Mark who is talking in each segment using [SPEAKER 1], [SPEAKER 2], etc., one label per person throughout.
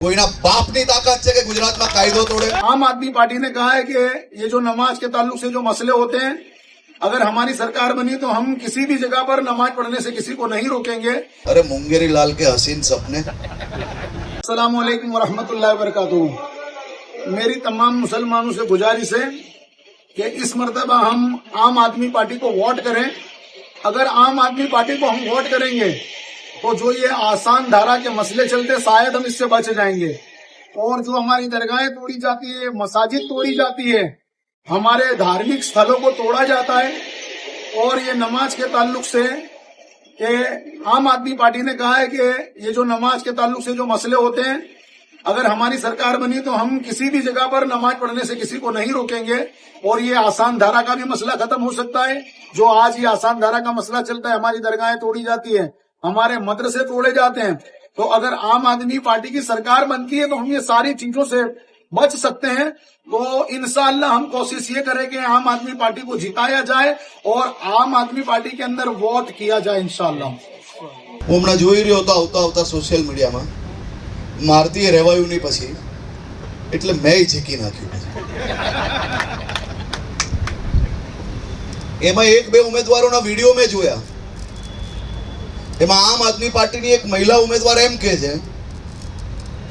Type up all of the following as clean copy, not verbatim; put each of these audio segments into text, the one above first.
[SPEAKER 1] કોઈના બાપની તાકાત છે કે ગુજરાતમાં કાયદો તોड़े।
[SPEAKER 2] आम आदमी पार्टी ने कहा है कि ये जो नमाज के ताल्लुक से जो मसले होते हैं, अगर हमारी सरकार बनी तो हम किसी भी जगह पर नमाज पढ़ने से किसी को नहीं रोकेंगे।
[SPEAKER 1] अरे मुंगेरी लाल के हसीन सपने।
[SPEAKER 2] अस्सलाम वालेकुम वरहमतुल्लाहि वबरकातुहू। मेरी तमाम मुसलमानों से गुजारिश है कि इस मर्तबा हम आम आदमी पार्टी को वोट करें। अगर आम आदमी पार्टी को हम वोट करेंगे तो जो ये आसान धारा के मसले चलते शायद हम इससे बच जाएंगे। और जो हमारी दरगाहें तोड़ी जाती है, मसाजिद तोड़ी जाती है, हमारे धार्मिक स्थलों को तोड़ा जाता है। और ये नमाज के ताल्लुक से कि आम आदमी पार्टी ने कहा है कि ये जो नमाज के ताल्लुक से जो मसले होते हैं, अगर हमारी सरकार बनी तो हम किसी भी जगह पर नमाज पढ़ने से किसी को नहीं रोकेंगे। और ये आसान धारा का भी मसला खत्म हो सकता है। जो आज ये आसान धारा का मसला चलता है, हमारी दरगाहें तोड़ी जाती है, हमारे मदरसे तोड़े जाते हैं, तो अगर आम आदमी पार्टी की सरकार बनती है तो हम ये सारी चीजों से बच सकते हैं। तो इंशाअल्लाह हम कोशिश ये करें कि आम आदमी पार्टी को जिताया जाए और आम आदमी पार्टी के अंदर वोट किया जाए इंशाअल्लाह।
[SPEAKER 1] હું હમણાં જોઈ રહ્યો હતો આવતા સોશિયલ મીડિયામાં મારતીએ રહેવાયું નહીં પછી એટલે મેં ઝીકી નાખ્યું। એમાં એક બે ઉમેદવારોના વિડીયો મેં જોયા। એમાં આમ આદમી પાર્ટીની એક મહિલા ઉમેદવાર એમ કહે છે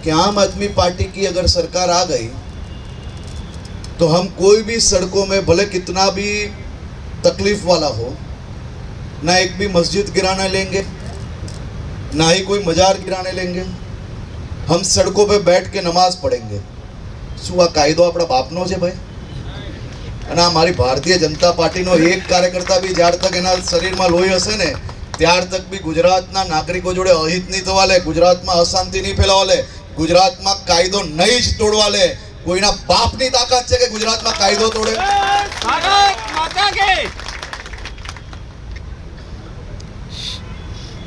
[SPEAKER 1] कि आम आदमी पार्टी की अगर सरकार आ गई तो हम कोई भी सड़कों में भले कितना भी तकलीफ वाला हो, ना एक भी मस्जिद गिराने लेंगे, ना ही कोई मजार गिराने लेंगे, हम सड़कों पे बैठ के नमाज पढ़ेंगे। શું આ કાયદો આપણા બાપનો છે ભાઈ? અને આ મારી ભારતીય જનતા પાર્ટીનો એક કાર્યકર્તા બી જ્યાર તક એના શરીરમાં લોહી હશે ને ત્યાર તક બી ગુજરાતના નાગરિકો જોડે અહિત નહીં થવા લે, ગુજરાતમાં અશાંતિ નહીં ફેલાવા લે, ગુજરાતમાં કાયદો નહીં જ તોડવા લે। કોઈના બાપની તાકાત છે કે ગુજરાતમાં કાયદો તોડે?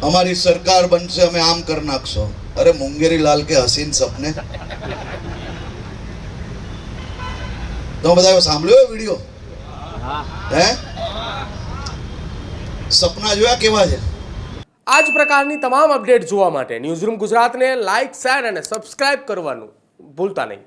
[SPEAKER 1] અમારી સરકાર બનશે, અમે આમ કરી નાખશો। અરે મુંગેરી લાલ કે હસીન સપને। તમે બધા સાંભળ્યો વિડીયો? હે, સપના જોયા કેવા છે?
[SPEAKER 3] આ જ પ્રકારની તમામ અપડેટ જોવા માટે ન્યૂઝરૂમ ગુજરાતને લાઇક, શેર અને સબસ્ક્રાઇબ કરવાનું ભૂલતા નહીં।